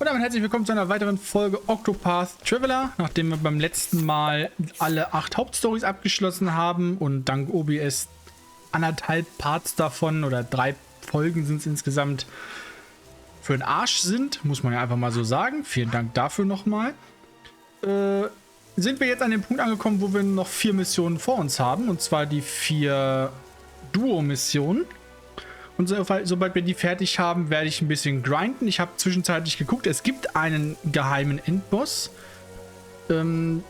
Und damit herzlich willkommen zu einer weiteren Folge Octopath Traveler. Nachdem wir beim letzten Mal alle 8 Hauptstories abgeschlossen haben und dank OBS anderthalb Parts davon oder 3 Folgen sind es insgesamt für den Arsch sind, muss man ja einfach mal so sagen. Vielen Dank dafür nochmal. Sind wir jetzt an dem Punkt angekommen, wo wir noch 4 Missionen vor uns haben. Und zwar die 4 Duo-Missionen. Und sobald wir die fertig haben, werde ich ein bisschen grinden. Ich habe zwischenzeitlich geguckt, es gibt einen geheimen Endboss. Der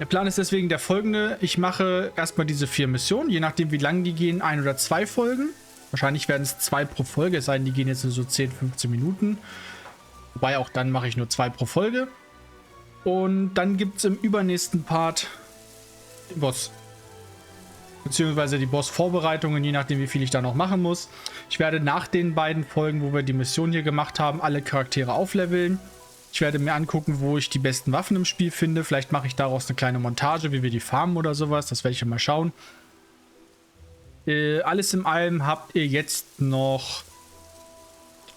Plan ist deswegen der folgende. Ich mache erstmal diese 4 Missionen, je nachdem wie lang die gehen, 1 oder 2 Folgen. Wahrscheinlich werden es 2 pro Folge, es sei denn, die gehen jetzt nur so 10, 15 Minuten. Wobei auch dann mache ich nur 2 pro Folge. Und dann gibt es im übernächsten Part den Boss. Beziehungsweise die Boss-Vorbereitungen, je nachdem wie viel ich da noch machen muss. Ich werde nach den beiden Folgen, wo wir die Mission hier gemacht haben, alle Charaktere aufleveln. Ich werde mir angucken, wo ich die besten Waffen im Spiel finde. Vielleicht mache ich daraus eine kleine Montage, wie wir die farmen oder sowas. Das werde ich mal schauen. Alles in allem habt ihr jetzt noch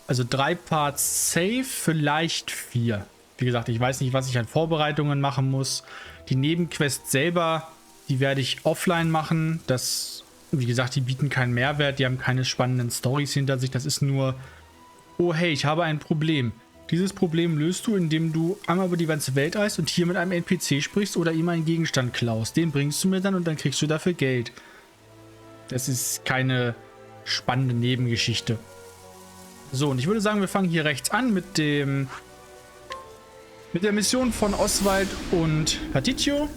3 Parts safe, vielleicht 4. Wie gesagt, ich weiß nicht, was ich an Vorbereitungen machen muss. Die Nebenquests selber, die werde ich offline machen. Das, wie gesagt, die bieten keinen Mehrwert. Die haben keine spannenden Storys hinter sich. Das ist nur, oh hey, ich habe ein Problem. Dieses Problem löst du, indem du einmal über die ganze Welt reist und hier mit einem NPC sprichst oder ihm einen Gegenstand klaust. Den bringst du mir dann und dann kriegst du dafür Geld. Das ist keine spannende Nebengeschichte. So, und ich würde sagen, wir fangen hier rechts an mit der Mission von Oswald und Paticcio.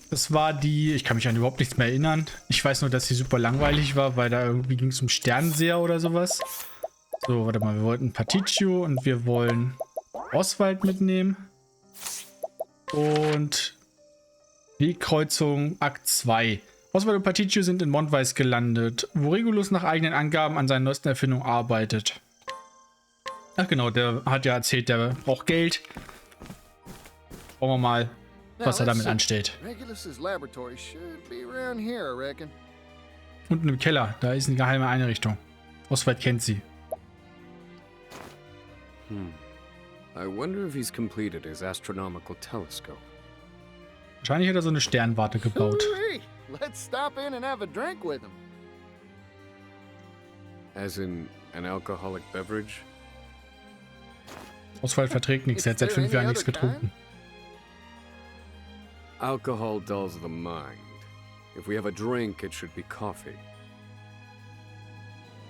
Das war die, ich kann mich an überhaupt nichts mehr erinnern. Ich weiß nur, dass sie super langweilig war, weil da irgendwie ging es um Sternenseher oder sowas. So, warte mal, wir wollten Paticcio und wir wollen Oswald mitnehmen. Und Wegkreuzung Akt 2. Oswald und Paticcio sind in Mondweiß gelandet, wo Regulus nach eigenen Angaben an seinen neuesten Erfindungen arbeitet. Ach genau, der hat ja erzählt, der braucht Geld. Schauen wir mal, was er damit anstellt. Unten im Keller, da ist eine geheime Einrichtung. Oswald kennt sie. I wonder if he's completed his astronomical telescope. Wahrscheinlich hat er so eine Sternwarte gebaut. Let's stop in and have a drink with him. As in an alcoholic beverage? Oswald verträgt nichts, er hat seit 5 Jahren nichts getrunken. Alcohol dulls the mind. If we have a drink, it should be coffee.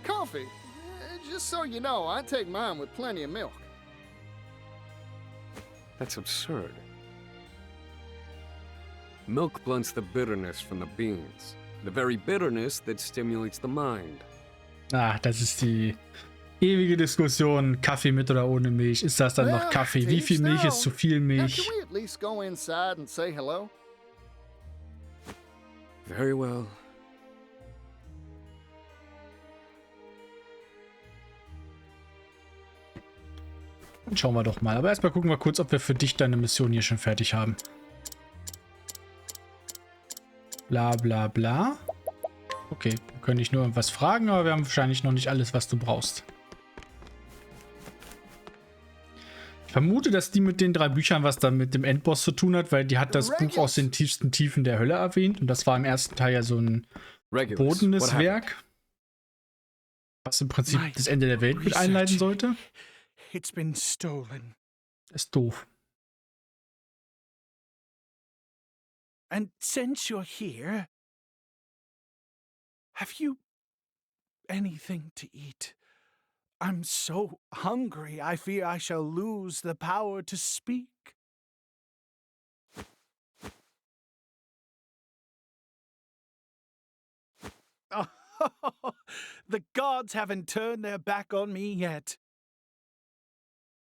Coffee? Just so you know, I take mine with plenty of milk. That's absurd. Milk blunts the bitterness from the beans. The very bitterness that stimulates the mind. Ah, das ist die ewige Diskussion. Kaffee mit oder ohne Milch. Ist das dann noch Kaffee? Wie viel Milch ist zu viel Milch? Can we at least go inside and say hello? Very well. Dann schauen wir doch mal. Aber erstmal gucken wir kurz, ob wir für dich deine Mission hier schon fertig haben. Bla bla bla. Okay, wir können dich nur irgendwas fragen, aber wir haben wahrscheinlich noch nicht alles, was du brauchst. Ich vermute, dass die mit den 3 Büchern was dann mit dem Endboss zu tun hat, weil die hat das Buch aus den tiefsten Tiefen der Hölle erwähnt. Und das war im ersten Teil ja so ein verbotenes Werk, was im Prinzip das Ende der Welt mit einleiten sollte. It's been stolen. Das ist doof. And since you're here, have you anything to eat? I'm so hungry, I fear I shall lose the power to speak. Oh, the gods haven't turned their back on me yet.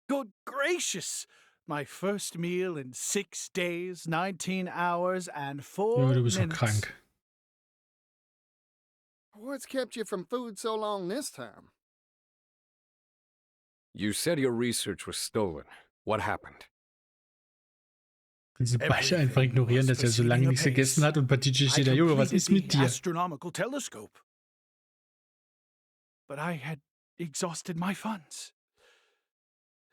Good gracious! My first meal in 6 days, 19 hours and 4 Du bist so minutes. krank. What's kept you from food so long this time? You said your research was stolen. What happened? Diese beide einfach ignorieren, dass er so lange nichts gegessen hat und Paticcio steht da, Junge, was ist mit dir? Astronomical telescope. But I had exhausted my funds.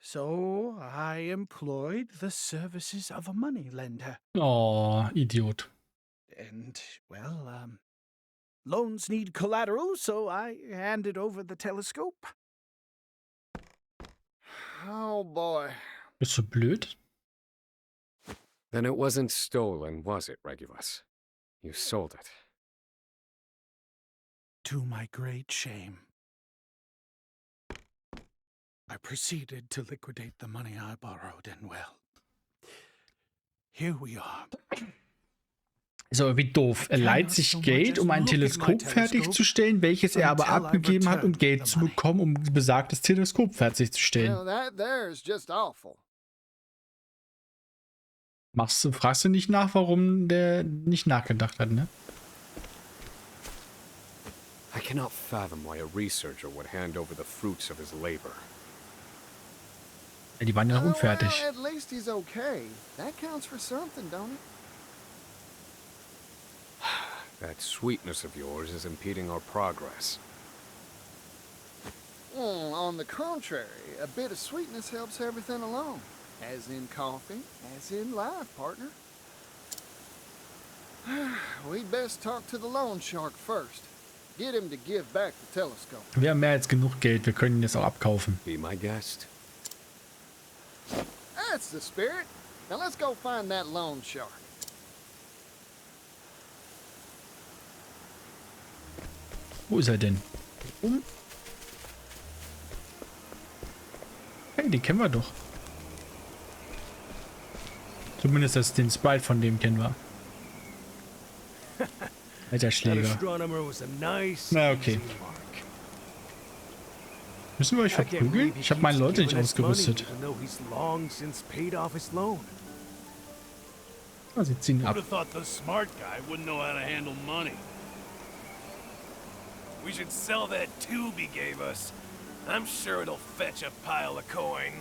So I employed the services of a moneylender. Oh, Idiot. And, well, loans need collateral, so I handed over the telescope. Oh boy. Bist du blöd? Then it wasn't stolen, was it, Regulus? You sold it. To my great shame. I proceeded to liquidate the money I borrowed, and well, here we are. Ist aber wie doof. Er leiht sich Geld, um ein Teleskop fertigzustellen, welches er aber abgegeben hat, um Geld zu bekommen, um besagtes Teleskop fertigzustellen. Well, that there's just awful. Fragst du nicht nach, warum der nicht nachgedacht hat, ne? I cannot fathom why a researcher would hand over the fruits of his labor. Ja, die waren ja noch unfertig. Well, at least he's okay. That counts for something, don't it? That sweetness of yours is impeding our progress. On the contrary, a bit of sweetness helps everything along. As in coffee, as in life, partner. We'd best talk to the loan shark first. Get him to give back the telescope. Wir haben mehr als genug Geld, wir können ihn jetzt auch abkaufen. Be my guest. That's the spirit. Now let's go find that loan shark. Wo ist er denn? Hey, den kennen wir doch. Zumindest den Sprite von dem kennen wir. Alter Schläger. Na okay. Müssen wir euch verprügeln? Ich habe meine Leute nicht ausgerüstet. Ah, sie ziehen ab. We should sell that tube he gave us. I'm sure it'll fetch a pile of coin.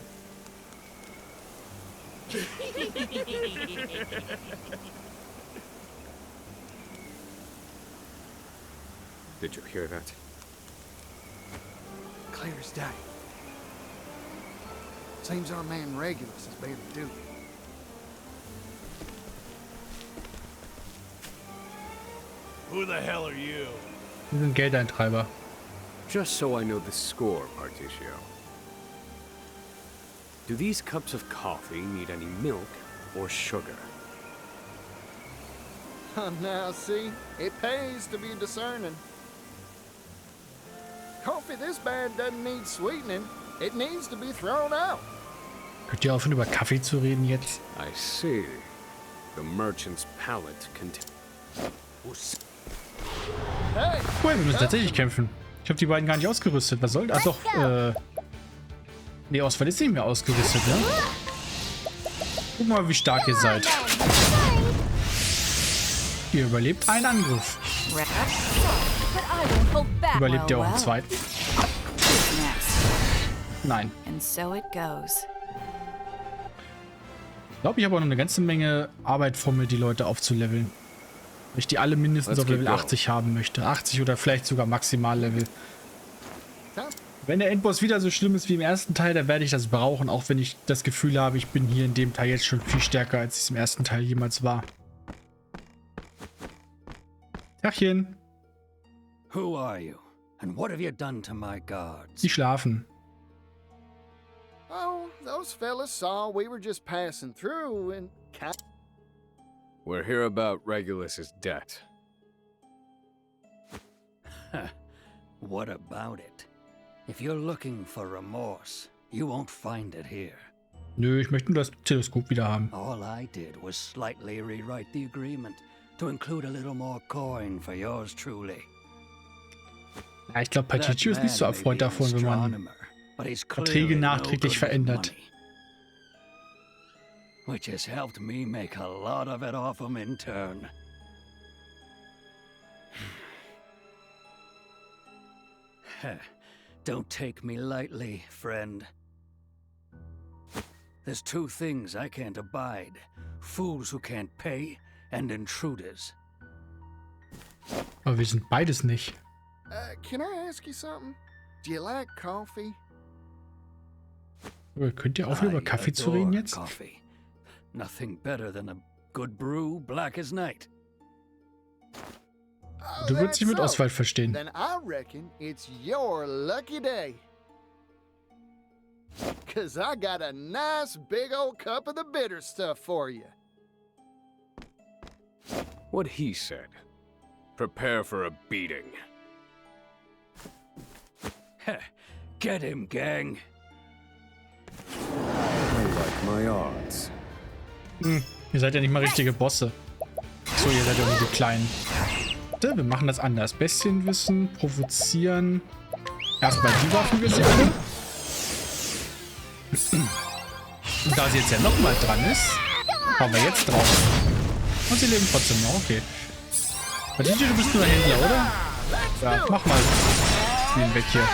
Did you hear that? Clear as day. Seems our man Regulus has bailed duty. Who the hell are you? Wir sind Geldeintreiber. Just so I know the score, Particio. Do these cups of coffee need any milk or sugar? Now, see, it pays to be discerning. Coffee this bad doesn't need sweetening. It needs to be thrown out. Könnt ihr aufhören, über Kaffee zu reden jetzt? I see. The merchant's palate contains... Hey, Oh, wir müssen tatsächlich kämpfen. Ich habe die beiden gar nicht ausgerüstet. Was soll das? Ach doch, nee, Oswald ist nicht mehr ausgerüstet, ne? Guck mal, wie stark ihr seid. Ihr überlebt einen Angriff. Überlebt ihr auch einen zweiten? Nein. Ich glaube, ich habe auch noch eine ganze Menge Arbeit vor mir, die Leute aufzuleveln. Weil ich die alle mindestens auf Level 80 haben möchte. 80 oder vielleicht sogar Maximallevel. Wenn der Endboss wieder so schlimm ist wie im ersten Teil, dann werde ich das brauchen, auch wenn ich das Gefühl habe, ich bin hier in dem Teil jetzt schon viel stärker, als ich es im ersten Teil jemals war. Tachchen. Who are you? And what have you done to my guards? Sie schlafen. oh, those fellas saw we were just passing through and We're here about Regulus's debt. What about it? If you're looking for remorse, you won't find it here. Nö, ich möchte nur das Teleskop wieder haben. All I did was slightly rewrite the agreement to include a little more coin for yours truly. Ja, ich glaube, Particio ist nicht so erfreut davon, wenn man Verträge nachträglich verändert. Which has helped me make a lot of it off him in turn. Don't take me lightly, friend. There's two things I can't abide. Fools who can't pay and intruders. Aber wir sind beides nicht. can I ask you something? Do you like coffee? Könnt ihr aufhören, über Kaffee zu reden jetzt? Coffee. Nothing better than a good brew, black as night. Oh, Du würdest dich mit that's so. Oswald verstehen. Then I reckon it's your lucky day. 'Cause I got a nice big old cup of the bitter stuff for you. What he said. Prepare for a beating. Get him, gang. I like my odds. Ihr seid ja nicht mal richtige Bosse. So, ihr seid ja nur die Kleinen. Warte, wir machen das anders. Bestienwissen, provozieren. Erstmal die Waffen wir sie alle. Und da sie jetzt ja nochmal dran ist, hauen wir jetzt drauf. Und sie leben trotzdem noch, okay. Badinji, du bist nur Händler, oder? Ja, mach mal. Spielen weg hier.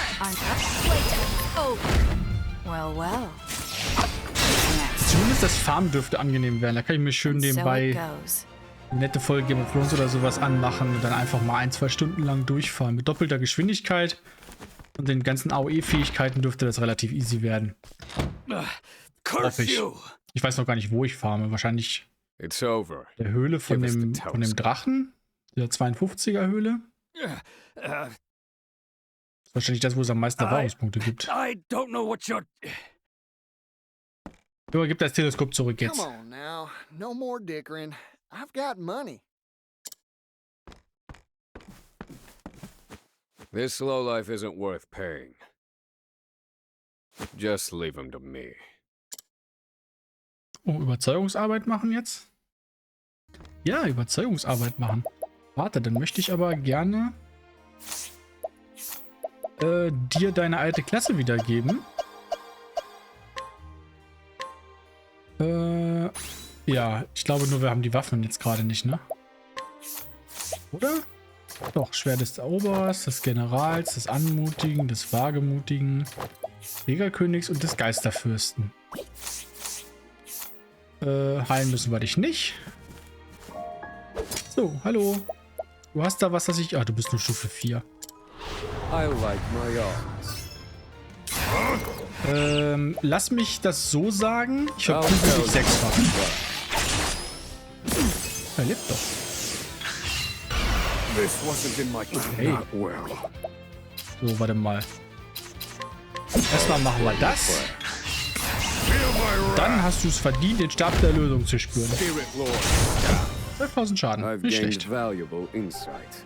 Well, well. Zumindest das Farm dürfte angenehm werden. Da kann ich mir schön So it nebenbei goes. eine nette Folge Game of Thrones oder sowas anmachen und dann einfach mal 1-2 Stunden lang durchfahren. Mit doppelter Geschwindigkeit und den ganzen AOE-Fähigkeiten dürfte das relativ easy werden. Hoffe Curse ich. you! Ich weiß noch gar nicht, wo ich farme. Wahrscheinlich It's over. der Höhle von Give us the dem Drachen. Der 52er Höhle. Uh, Ist wahrscheinlich das, wo es am meisten Erfahrungspunkte gibt. I don't know what you're... Übergib das Teleskop zurück jetzt. Come on now. No more dickering. I've got money. This lowlife isn't worth paying. Just leave him to me. Oh, Überzeugungsarbeit machen jetzt? Ja, Überzeugungsarbeit machen. Warte, dann möchte ich aber gerne dir deine alte Klasse wiedergeben. Ja, ich glaube nur, wir haben die Waffen jetzt gerade nicht, ne? Oder? Doch, Schwert des Eroberers, des Generals, des Anmutigen, des Wagemutigen, Jägerkönigs und des Geisterfürsten. Heilen müssen wir dich nicht. So, hallo. Du hast da was, das ich... Ah, du bist nur Stufe 4. I like my odds. Lass mich das so sagen. Ich verprügel dich 6-fach. Er lebt doch. This wasn't in my Hey. Not well. So, warte mal. Erstmal machen wir das. Dann hast du es verdient, den Stab der Erlösung zu spüren. Spirit Lord. 12.000 Schaden. I've Nicht gained schlecht. valuable insight.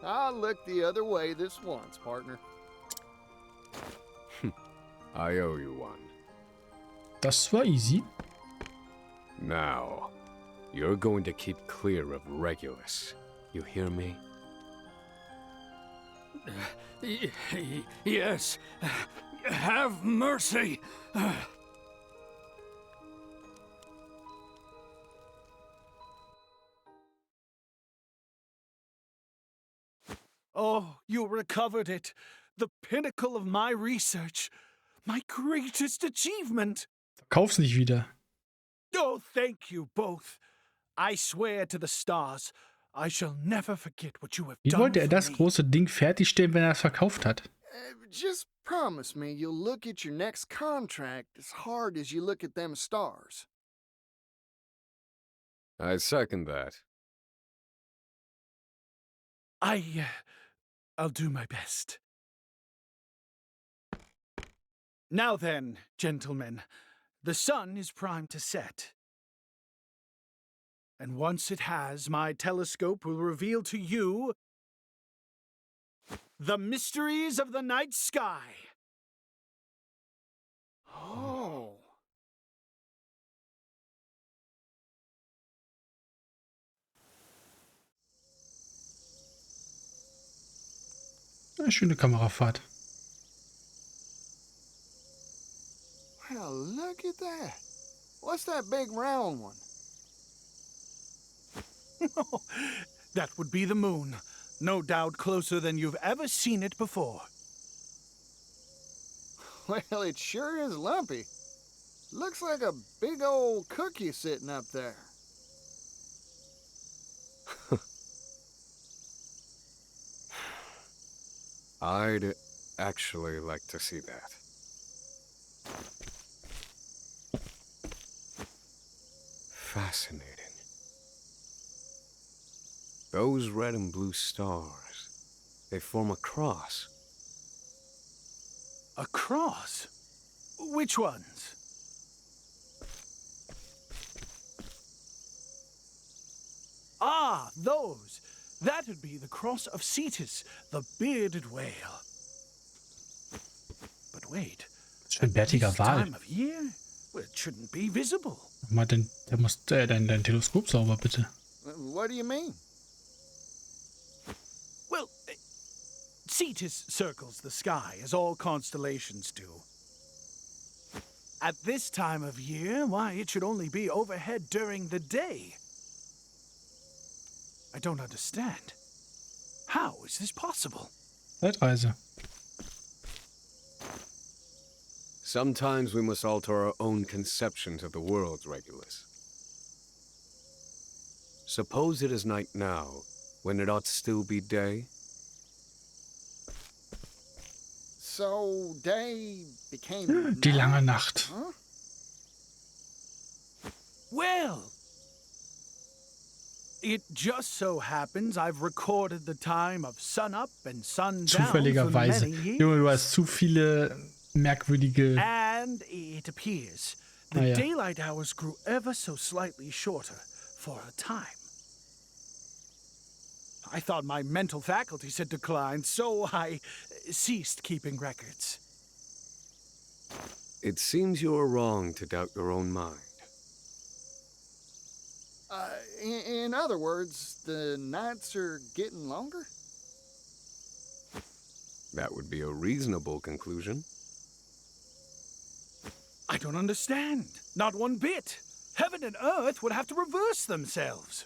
I'll look the other way this once, partner. I owe you one. Das war easy. Now, you're going to keep clear of Regulus. You hear me? Yes. Have mercy. Oh, you recovered it. The pinnacle of my research. My greatest achievement. Verkauf's nicht wieder. Oh, thank you both. I swear to the stars, I shall never forget what you have Wie done wollte er for das me. große Ding fertigstellen, wenn er es verkauft hat? Just promise me you'll look at your next contract as hard as you look at them stars. I second that. I'll do my best. Now then, gentlemen, the sun is primed to set. And once it has, my telescope will reveal to you the mysteries of the night sky. Oh. Eine schöne Kamerafahrt. Well, look at that. What's that big round one? That would be the moon. No doubt closer than you've ever seen it before. Well, it sure is lumpy. Looks like a big old cookie sitting up there. I'd actually like to see that. Fascinating. Those red and blue stars, they form a cross. A cross? Which ones? Ah, those. That would be the cross of Cetus, the bearded whale. But wait. Was für ein bärtiger This Wal. time of year? Well, it shouldn't be visible. Mach mal dein Teleskop sauber, bitte. What do you mean? Well, Cetus circles the sky, as all constellations do. At this time of year, why, it should only be overhead during the day. I don't understand. How is this possible? Zeitreise. Sometimes we must alter our own conceptions of the world, Regulus. Suppose it is night now, when it ought still be day? So day became Die lange night, Nacht. huh? Well, it just so happens I've recorded the time of sun up and sun down for Zufälligerweise. many years. Junge, du hast zu viele merkwürdige... And it appears the Ah, ja. daylight hours grew ever so slightly shorter for a time. I thought my mental faculties had declined, so I ceased keeping records. It seems you are wrong to doubt your own mind. In other words, the nights are getting longer? That would be a reasonable conclusion. I don't understand. Not one bit. Heaven and earth would have to reverse themselves.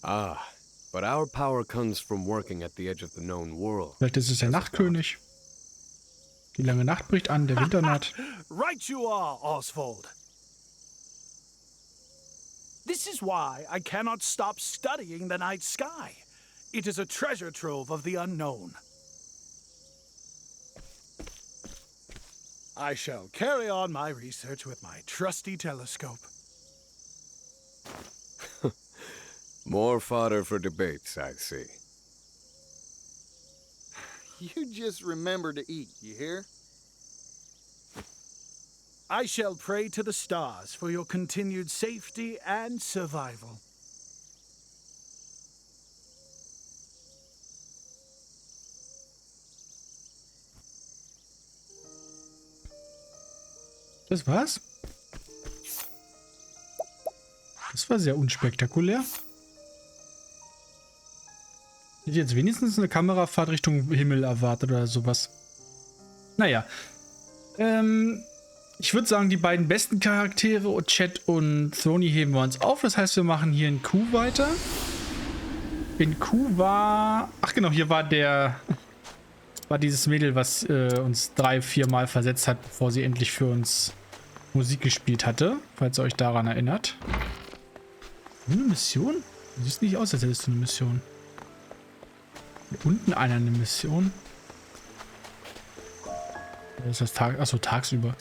Ah, but our power comes from working at the edge of the known world. Vielleicht ist es der Nachtkönig. Die lange Nacht bricht an, der Winter naht. Right you are, Oswald. This is why I cannot stop studying the night sky. It is a treasure trove of the unknown. I shall carry on my research with my trusty telescope. More fodder for debates, I see. You just remember to eat, you hear? I shall pray to the stars for your continued safety and survival. Das war's? Das war sehr unspektakulär. Ich hätte jetzt wenigstens eine Kamerafahrt Richtung Himmel erwartet oder sowas. Naja. Ich würde sagen, die beiden besten Charaktere, Chat und Throny, heben wir uns auf. Das heißt, wir machen hier in Q weiter. In Q war... Ach genau, hier war dieses Mädel, was uns 3-4 Mal versetzt hat, bevor sie endlich für uns Musik gespielt hatte. Falls ihr euch daran erinnert. Eine Mission? Du siehst nicht aus, als hättest du eine Mission. Hier unten einer eine Mission. Das ist das Tag. Achso, tagsüber.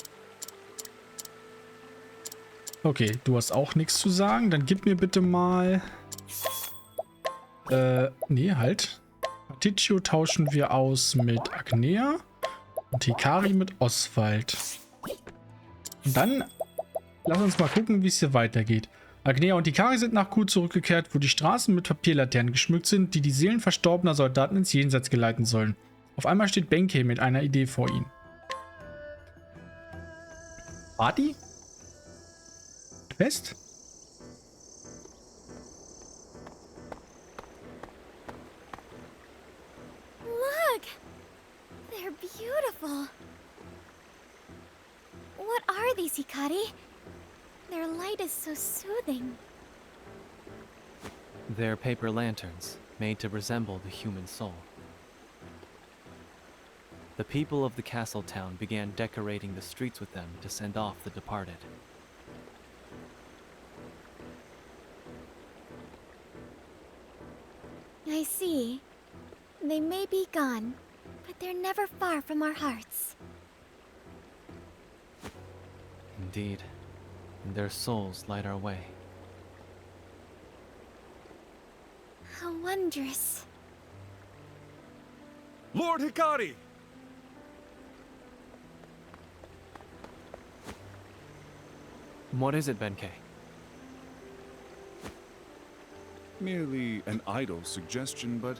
Okay, du hast auch nichts zu sagen. Dann gib mir bitte mal... nee, halt. Paticcio tauschen wir aus mit Agnea und Hikari mit Oswald. Und dann lass uns mal gucken, wie es hier weitergeht. Agnea und Hikari sind nach Q zurückgekehrt, wo die Straßen mit Papierlaternen geschmückt sind, die die Seelen verstorbener Soldaten ins Jenseits geleiten sollen. Auf einmal steht Benkei mit einer Idee vor ihnen. Party? Fest? Look! They're beautiful. What are these, Hikari? Their light is so soothing. They're paper lanterns, made to resemble the human soul. The people of the castle town began decorating the streets with them to send off the departed. I see. They may be gone, but they're never far from our hearts. Indeed, and their souls light our way. How wondrous. Lord Hikari! What is it, Benkei? Merely an idle suggestion, but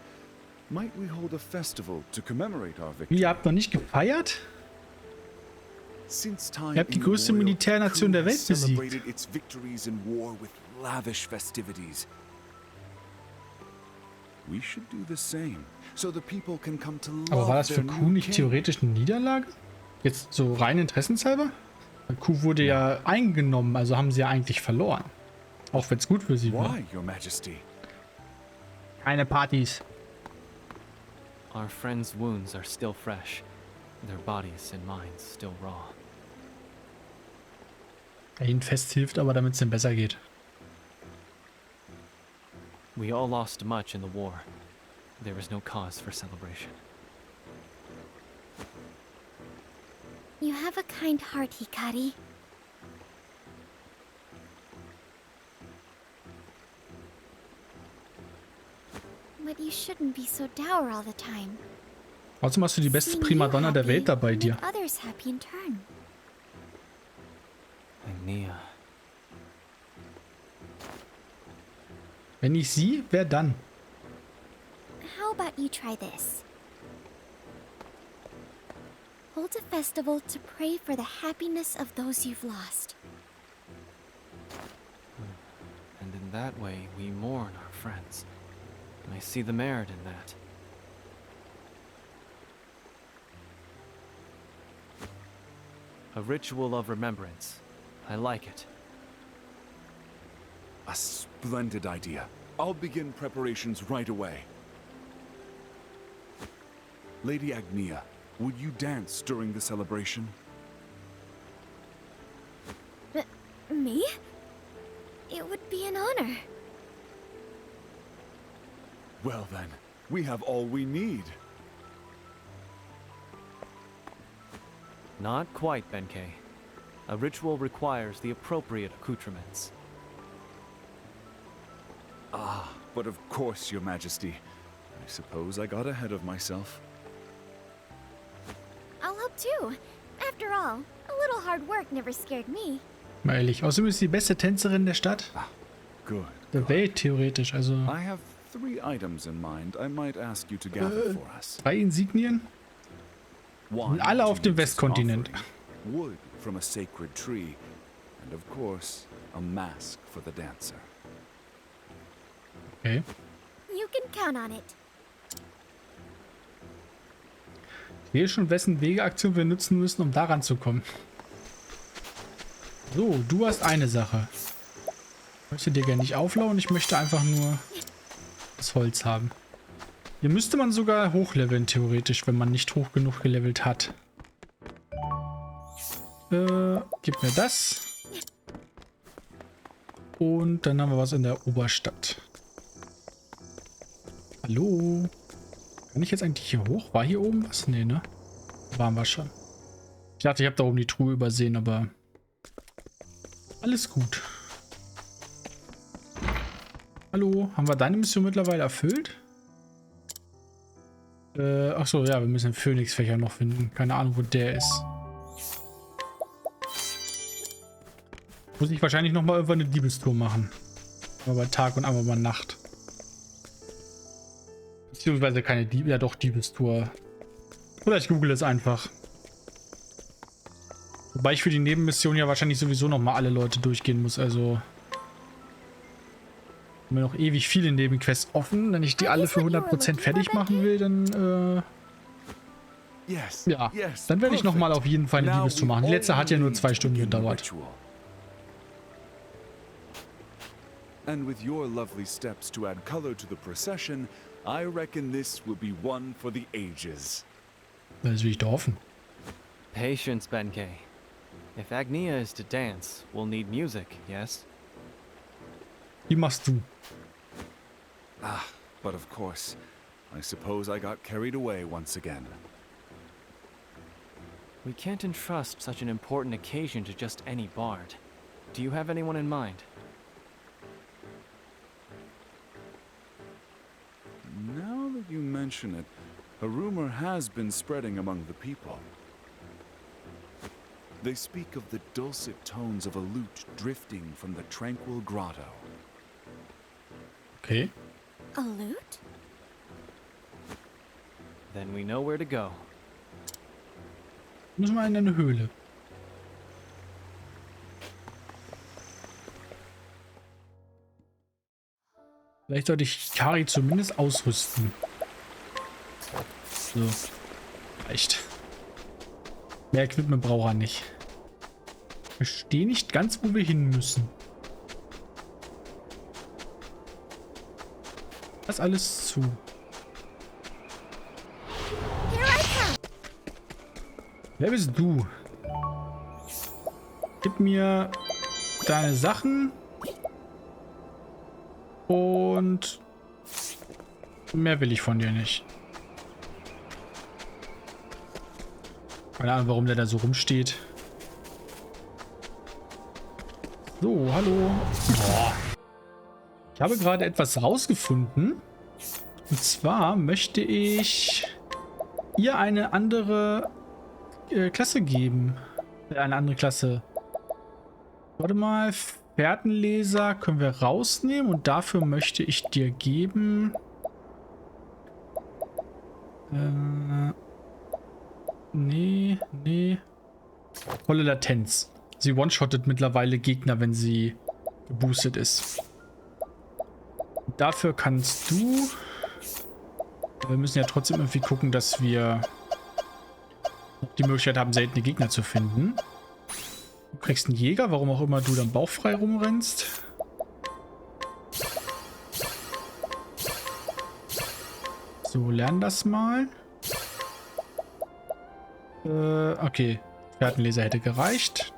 might we hold a festival to commemorate our victory? Ihr habt noch nicht gefeiert? Since time Ihr habt die größte immemorial, Militärnation der Ku Welt has besiegt. celebrated its victories in war with lavish festivities. We should do the same, so the people can come to love Aber war das für their Kuh new nicht king. theoretisch eine Niederlage? Jetzt so rein interessenshalber? Weil Kuh wurde ja eingenommen, also haben sie ja eigentlich verloren. Auch wenn es gut für sie war. Why, Your Majesty? Keine Partys. Our friends' wounds are still fresh, their bodies and minds still raw. Ihnen fest hilft aber, damit es ihnen besser geht. We all lost much in the war. There is no cause for celebration. You have a kind heart, Hikari. But you shouldn't be so dour all the time. Trotzdem hast du die beste Seeing you Primadonna der happy Welt da bei will dir. make others happy in turn. Agnia. Wenn nicht sie, wer dann? How about you try this? Hold a festival to pray for the happiness of those you've lost. And in that way, we mourn our friends. I see the merit in that. A ritual of remembrance. I like it. A splendid idea. I'll begin preparations right away. Lady Agnia, would you dance during the celebration? Me? It would be an honor. Well then, we have all we need. Not quite, Benkei. A ritual requires the appropriate accoutrements. Ah, but of course, Your Majesty. I suppose I got ahead of myself. I'll help too. After all, a little hard work never scared me. Mal ehrlich. Außerdem ist sie die beste Tänzerin der Stadt. Good. Der Welt theoretisch. Also I have 3 items in mind I might ask you to gather for us. 3 Insignien. One, alle auf to dem use as an Westkontinent. offering, wood from a sacred tree, and of course, a mask for the dancer. Okay. You can count on it. Ich sehe schon, wessen Wegeaktion wir nutzen müssen, um daran zu kommen. So, du hast eine Sache. Ich möchte dir gerne nicht auflauen. Ich möchte einfach nur das Holz haben. Hier müsste man sogar hochleveln, theoretisch, wenn man nicht hoch genug gelevelt hat. Gib mir das. Und dann haben wir was in der Oberstadt. Hallo? Kann ich jetzt eigentlich hier hoch? War hier oben was? Nee, ne? Waren wir schon. Ich dachte, ich habe da oben die Truhe übersehen, aber alles gut. Hallo, haben wir deine Mission mittlerweile erfüllt? Achso, ja, wir müssen den Phönixfächer noch finden. Keine Ahnung, wo der ist. Muss ich wahrscheinlich nochmal irgendwann eine Diebestour machen. Aber bei Tag und einmal bei Nacht. Beziehungsweise keine ja doch, Diebestour. Oder ich google es einfach. Wobei ich für die Nebenmission ja wahrscheinlich sowieso nochmal alle Leute durchgehen muss, also... Haben wir noch ewig viele Nebenquests offen. Wenn ich die alle für 100% fertig machen will, dann, Yes. ja, Yes. dann werde ich nochmal Perfect. auf jeden Fall eine Now Diebestour we machen. Die letzte hat ja nur only 2 need to Stunden begin the gedauert. ritual. And with your lovely steps to add color to the procession, I reckon this will be one for the ages. Das will ich doch hoffen. Patience, Benkei. If Agnia is to dance, we'll need music, yes? Wie machst du? Ah, but of course, I suppose I got carried away once again. We can't entrust such an important occasion to just any bard. Do you have anyone in mind? Now that you mention it, a rumor has been spreading among the people. They speak of the dulcet tones of a lute drifting from the tranquil grotto. Okay. A lute? Then we know where to go. Müssen wir in eine Höhle. Vielleicht sollte ich Kari zumindest ausrüsten. So. Reicht. Mehr Equipment braucht er nicht. Ich verstehe nicht ganz, wo wir hin müssen. Das ist alles zu. Wer bist du? Gib mir deine Sachen. Und mehr will ich von dir nicht. Keine Ahnung, warum der da so rumsteht. So, hallo. Boah. Ich habe gerade etwas rausgefunden. Und zwar möchte ich ihr eine andere Klasse geben. Eine andere Klasse. Warte mal. Fährtenleser können wir rausnehmen. Und dafür möchte ich dir geben... Nee. Volle Latenz. Sie one-shottet mittlerweile Gegner, wenn sie geboostet ist. Und dafür kannst du... Wir müssen ja trotzdem irgendwie gucken, dass wir die Möglichkeit haben, seltene Gegner zu finden. Du kriegst einen Jäger, warum auch immer du dann bauchfrei rumrennst. So, lern das mal. Okay. Fährtenleser hätte gereicht.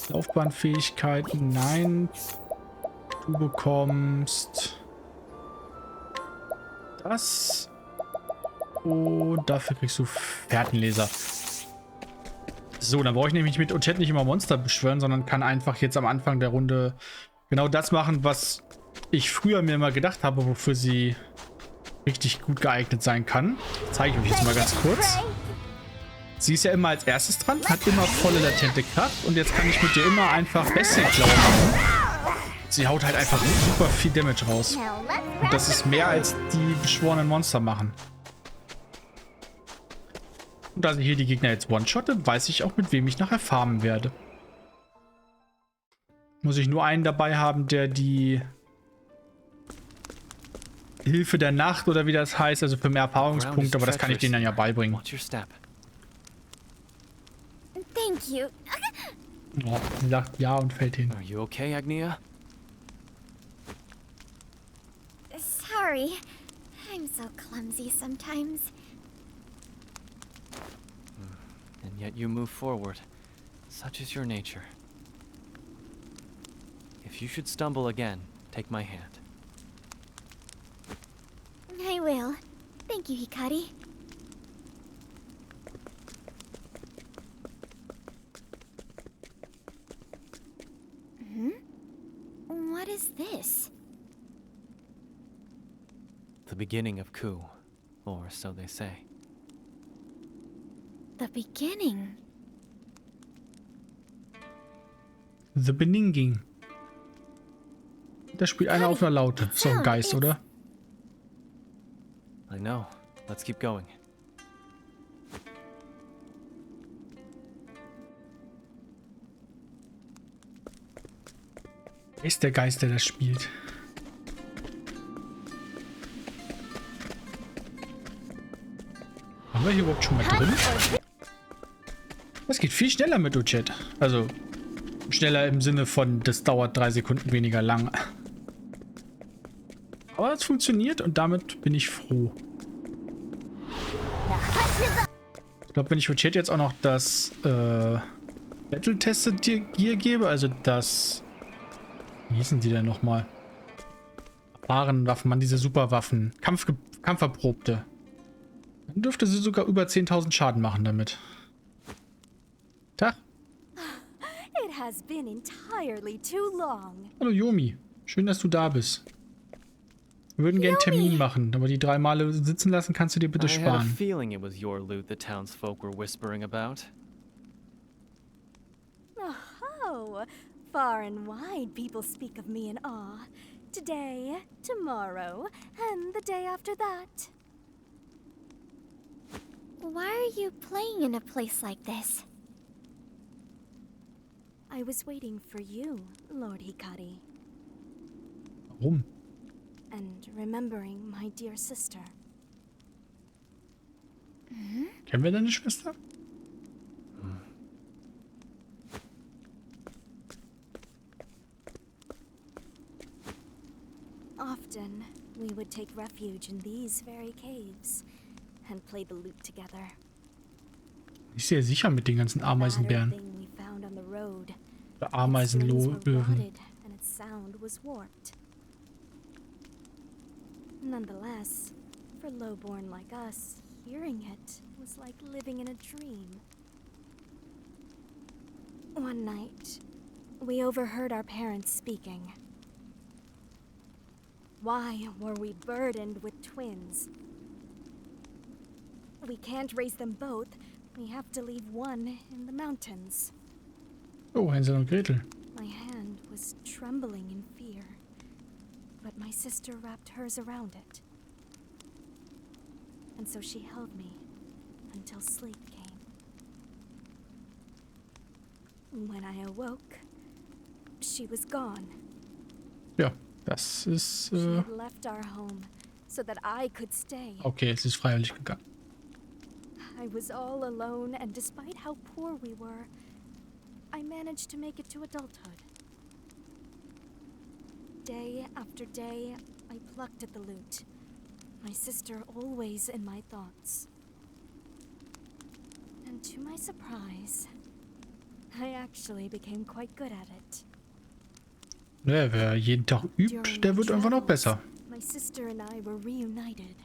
Laufbahnfähigkeiten, nein. Du bekommst das. Und dafür kriegst du Fährtenleser. So, dann brauche ich nämlich mit Ochet nicht immer Monster beschwören, sondern kann einfach jetzt am Anfang der Runde genau das machen, was ich früher mir immer gedacht habe, wofür sie richtig gut geeignet sein kann. Das zeige ich euch jetzt mal ganz kurz. Sie ist ja immer als erstes dran, hat immer volle latente Kraft und jetzt kann ich mit ihr immer einfach Bestienklaue machen. Sie haut halt einfach super viel Damage raus. Und das ist mehr, als die beschworenen Monster machen. Und da sie hier die Gegner jetzt one-shotte, weiß ich auch, mit wem ich nachher farmen werde. Muss ich nur einen dabei haben, der die Hilfe der Nacht oder wie das heißt, also für mehr Erfahrungspunkte, aber das kann ich denen dann ja beibringen. Thank you. Oh, sie sagt ja und fällt hin. Are you okay, Agnia? Sorry. I'm so clumsy sometimes. And yet you move forward. Such is your nature. If you should stumble again, take my hand. I will. Thank you, Hikari. What is this? The beginning of Ku, or so they say. The beginning. The Beninging. Da spielt einer auf einer Laute. Ist doch ein Geist, oder? I know. Let's keep going. Wer ist der Geist, der das spielt? Waren wir hier überhaupt schon mal drin? Das geht viel schneller mit Ochet. Also schneller im Sinne von, das dauert 3 Sekunden weniger lang. Aber es funktioniert und damit bin ich froh. Ich glaube, wenn ich Ochet jetzt auch noch das Battle-Tested Gear gebe, also das... Wie hießen die denn nochmal? Waffen, diese Superwaffen. Kampferprobte. Dann dürfte sie sogar über 10.000 Schaden machen damit. Tag. It has been entirely too long. Hallo Yomi. Schön, dass du da bist. Wir würden gerne einen Termin machen, aber die 3 Male sitzen lassen kannst du dir bitte I had a sparen. feeling it was your loot the townsfolk were whispering about. Oh, far and wide people speak of me in awe. Today, tomorrow, and the day after that. Why are you playing in a place like this? I was waiting for you, Lord Hikari, Warum? and remembering my dear sister. Kennen wir deine Schwester? Often, we would take refuge in these very caves and play the lute together. Ich sehe sicher mit den ganzen Ameisenbären. Thing we found on the road. Oder Its strings were Ameisenlöwen. rotted and its sound was warped. Nonetheless, for lowborn like us, hearing it was like living in a dream. One night, we overheard our parents speaking. Why were we burdened with twins? We can't raise them both. We have to leave one in the mountains. Oh, Hänsel und Gretel. My hand was trembling in fear, but my sister wrapped hers around it. And so she held me until sleep came. When I awoke, she was gone. Ja, das ist... She had left our home so that I could stay. Okay, es ist freiwillig gegangen. I was all alone, and despite how poor we were, I managed to make it to adulthood. Day after day, I plucked at the lute, my sister always in my thoughts. And to my surprise, I actually became quite good at it. Ja, wer jeden Tag übt, der wird einfach noch besser. My sister and I were reunited.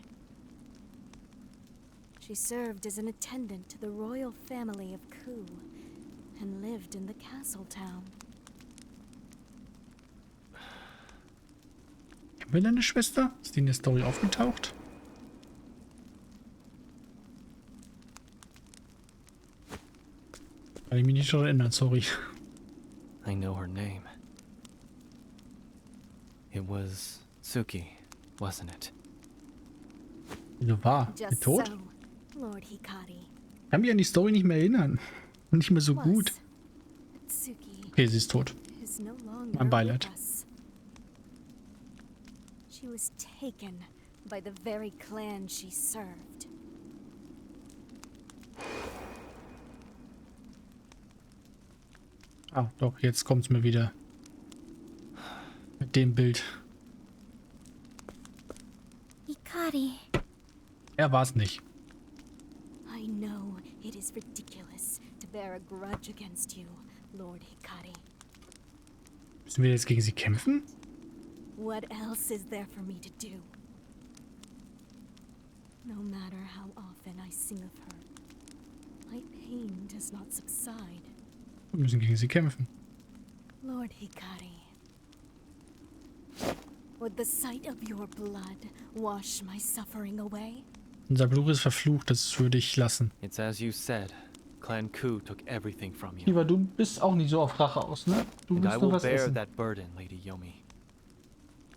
She served as an attendant to the royal family of Ku and lived in the castle town. Kennen wir deine Schwester? Ist die in der Story aufgetaucht? Kann ich mich nicht daran erinnern, sorry. I know her name. It was Suki, wasn't it? Wieso war? Ist Just tot? so, Lord Hikari. Ich kann mich an die Story nicht mehr erinnern. Nicht mehr so gut. Suki Okay, sie ist tot. is no longer Mein Beileid. with us. She was taken by the very clan she served. Ah, doch, jetzt kommt's mir wieder. Mit dem Bild. Hikari. Er war's nicht. I know it is ridiculous to bear a grudge against you, Lord Hikari. Müssen wir jetzt gegen sie kämpfen? What else is there for me to do? No matter how often I sing of her, my pain does not subside. Wir müssen gegen sie kämpfen. Lord Hikari, would the sight of your blood wash my suffering away? Unser Blut ist verflucht, das würde ich lassen. It's as you said. Clan Ku took everything from you. Lieber, du bist auch nicht so auf Rache aus, ne? Du And I willst nur will was bear essen. that burden, Lady Yomi.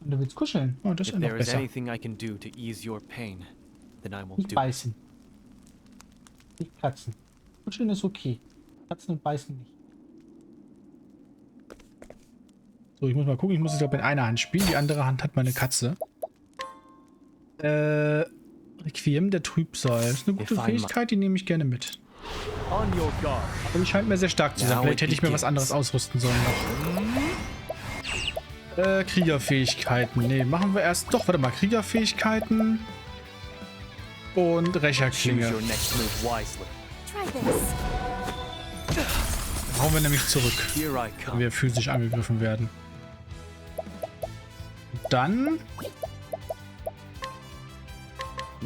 Und du willst kuscheln. Oh, das ist If ja noch there is besser. anything I can do to ease your pain, then I will Nicht do it. beißen. Nicht kratzen. Kuscheln ist okay. Kratzen und beißen nicht. So, ich muss mal gucken. Ich muss es, glaube ich, in einer Hand spielen. Die andere Hand hat meine Katze. Requiem der Trübsal. Das ist eine gute Fähigkeit, die nehme ich gerne mit. On your guard. Aber die scheint mir sehr stark zu sein. Now Vielleicht it hätte ich mir was begins. anderes ausrüsten sollen noch. Kriegerfähigkeiten. Ne, machen wir erst. Doch, warte mal. Kriegerfähigkeiten. Und Choose Rächerklinge. your next move wisely. Try this. Hauen wir nämlich zurück, Here I wenn come. wir physisch angegriffen werden. Und dann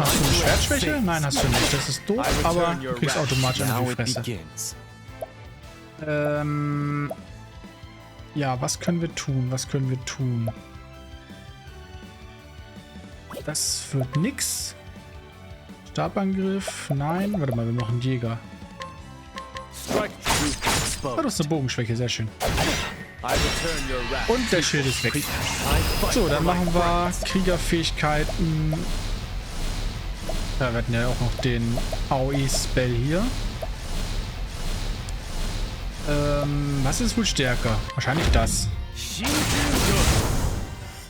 Hast du eine Schwertschwäche? Nein, hast du nicht. Das ist doof, aber du kriegst automatisch eine Now auf die it Fresse. begins. Ja, was können wir tun? Was können wir tun? Das wird nix. Stabangriff? Nein. Warte mal, wir machen einen Jäger. Oh, das ist eine Bogenschwäche, sehr schön. Und der Schild ist weg. So, dann machen wir Kriegerfähigkeiten. Ja, wir hatten ja auch noch den AOE-Spell hier. Was ist wohl stärker? Wahrscheinlich das.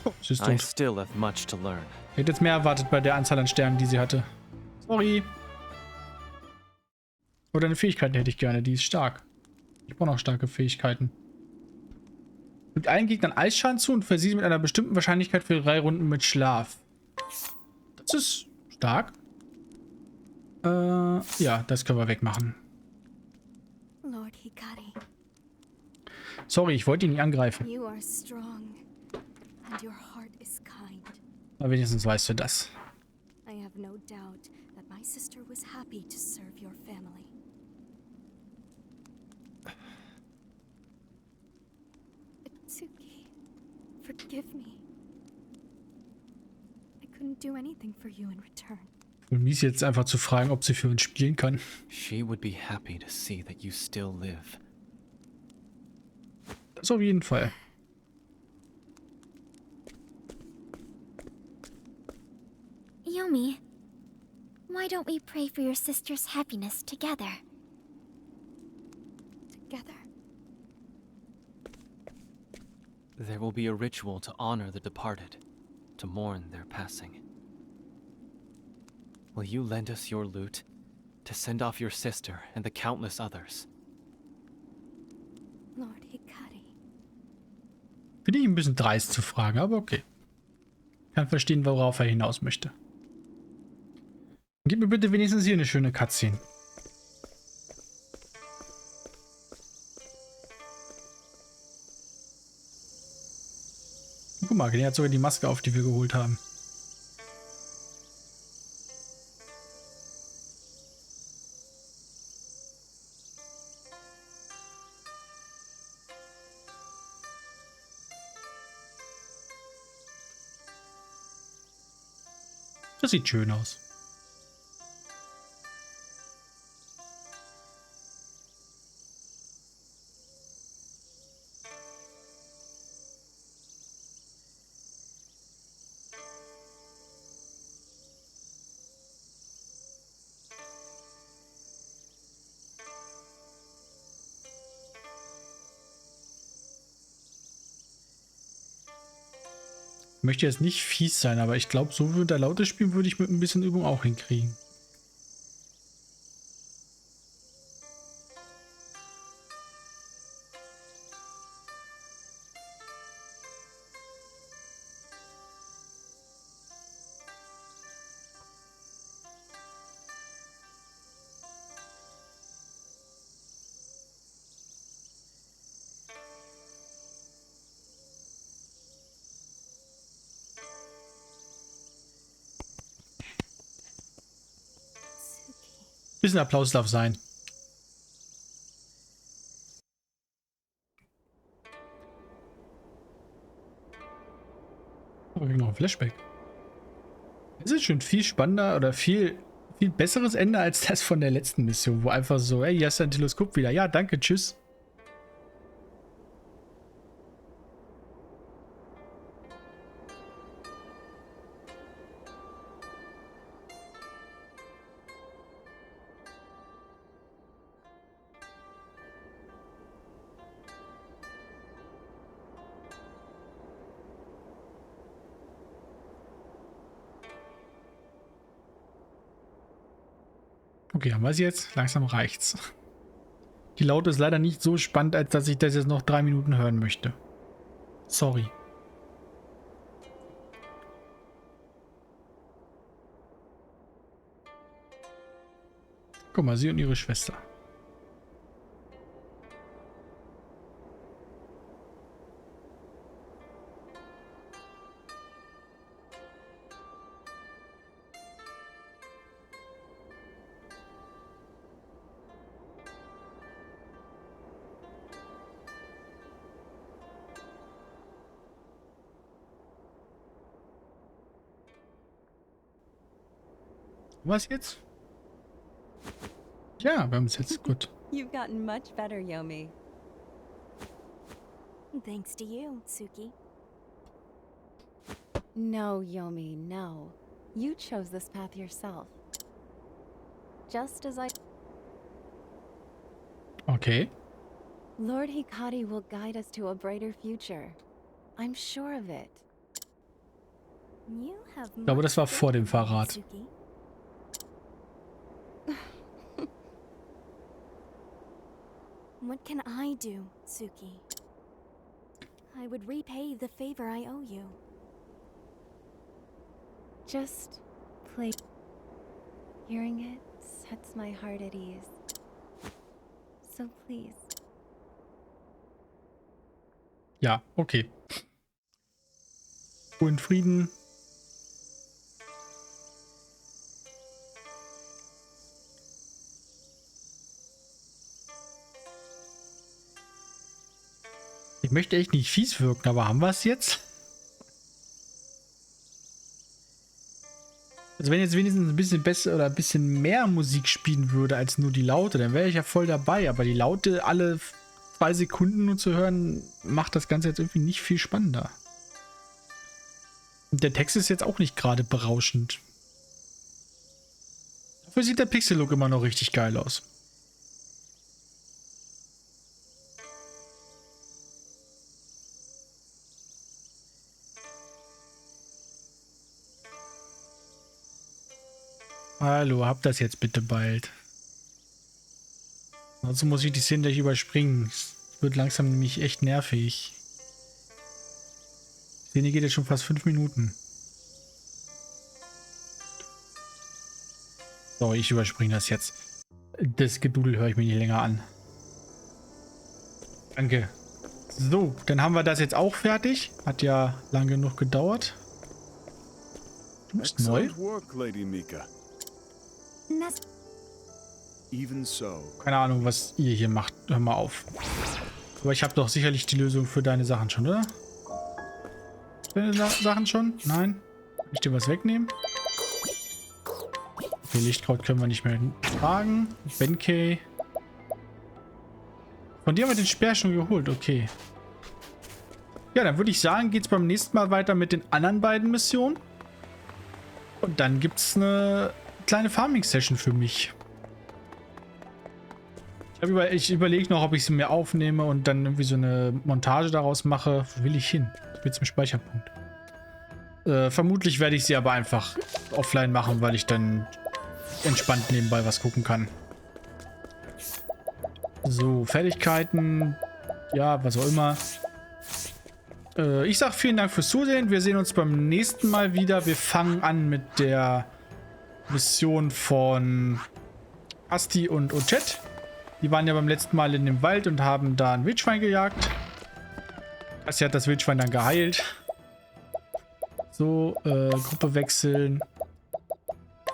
Oh, sie ist I tot. still have much to learn. Ich hätte jetzt mehr erwartet bei der Anzahl an Sternen, die sie hatte. Sorry. Oder eine Fähigkeit hätte ich gerne, die ist stark. Ich brauche noch starke Fähigkeiten. Mit allen Gegnern Eisschaden zu und versieht mit einer bestimmten Wahrscheinlichkeit für 3 Runden mit Schlaf. Das ist stark. Ja, das können wir wegmachen. Lord Hikari, Sorry, ich wollte ihn nicht angreifen. you are strong, and your heart is kind. Aber wenigstens weißt du das. I have no doubt that my sister was happy to serve your family. Itsuki, forgive me. I couldn't do anything for you in return. Und mies jetzt einfach zu fragen, ob sie für uns spielen kann. She would be happy to see that you still live. Das auf jeden Fall. Yomi, why don't we pray for your sister's happiness together? Together? There will be a ritual to honor the departed, to mourn their passing. Will you lend us your loot to send off your sister and the countless others? Lord Hikari. Finde ich ein bisschen dreist zu fragen, aber okay. Kann verstehen, worauf er hinaus möchte. Gib mir bitte wenigstens hier eine schöne Cutscene. Guck mal, der hat sogar die Maske auf, die wir geholt haben. Das sieht schön aus. Ich möchte jetzt nicht fies sein, aber ich glaube, so würde der laute Spiel würde ich mit ein bisschen Übung auch hinkriegen. Bisschen Applaus darf sein. Oh, wir kriegen noch ein Flashback. Das ist schon viel spannender oder viel besseres Ende als das von der letzten Mission, wo einfach so, hey, hier hast du ein Teleskop wieder. Ja, danke, tschüss. Okay, haben wir es jetzt? Langsam reicht's. Die Laute ist leider nicht so spannend, als dass ich das jetzt noch 3 Minuten hören möchte. Sorry. Guck mal, sie und ihre Schwester. Was jetzt? Ja, wir haben es jetzt. Gut. You've gotten much better, Yomi. Thanks to you, Suki. No, Yomi, no. You chose this path yourself. Just as I... Okay. Lord Hikari will guide us to a brighter future. I'm sure of it. You have Ich glaube, das war vor dem Verrat. Suki. What can I do, Suki? I would repay the favor I owe you. Just play. Hearing it sets my heart at ease. So please. Ja, okay. Ruhe in Frieden. Ich möchte echt nicht fies wirken, aber haben wir es jetzt? Also wenn jetzt wenigstens ein bisschen besser oder ein bisschen mehr Musik spielen würde als nur die Laute, dann wäre ich ja voll dabei. Aber die Laute alle 2 Sekunden nur zu hören, macht das Ganze jetzt irgendwie nicht viel spannender. Und der Text ist jetzt auch nicht gerade berauschend. Dafür sieht der Pixel-Look immer noch richtig geil aus. Hallo, habt das jetzt bitte bald. Ansonsten muss ich die Szene gleich überspringen. Es wird langsam nämlich echt nervig. Die Szene geht jetzt schon fast 5 Minuten. So, ich überspringe das jetzt. Das Gedudel höre ich mir nicht länger an. Danke. So, dann haben wir das jetzt auch fertig. Hat ja lang genug gedauert. Du bist neu. Excellent work, Lady Mika. Even so. Keine Ahnung, was ihr hier macht. Hör mal auf. Aber ich habe doch sicherlich die Lösung für deine Sachen schon, oder? Deine Sachen schon? Nein? Kann ich dir was wegnehmen? Okay, Lichtkraut können wir nicht mehr tragen. Benkei. Von dir haben wir den Speer schon geholt. Okay. Ja, dann würde ich sagen, geht es beim nächsten Mal weiter mit den anderen beiden Missionen. Und dann gibt es eine kleine Farming-Session für mich. Ich überlege noch, ob ich sie mir aufnehme und dann irgendwie so eine Montage daraus mache. Wo will ich hin? Ich will zum Speicherpunkt. Vermutlich werde ich sie aber einfach offline machen, weil ich dann entspannt nebenbei was gucken kann. So, Fertigkeiten. Ja, was auch immer. Ich sage vielen Dank fürs Zusehen. Wir sehen uns beim nächsten Mal wieder. Wir fangen an mit der Mission von Asti und Ochet. Die waren ja beim letzten Mal in dem Wald und haben da ein Wildschwein gejagt. Asti hat das Wildschwein dann geheilt. So, Gruppe wechseln.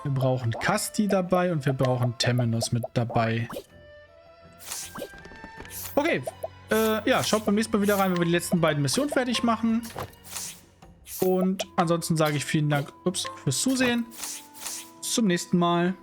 Wir brauchen Kasti dabei und wir brauchen Temenos mit dabei. Okay. Ja, schaut beim nächsten Mal wieder rein, wenn wir die letzten beiden Missionen fertig machen. Und ansonsten sage ich vielen Dank fürs Zusehen. Bis zum nächsten Mal.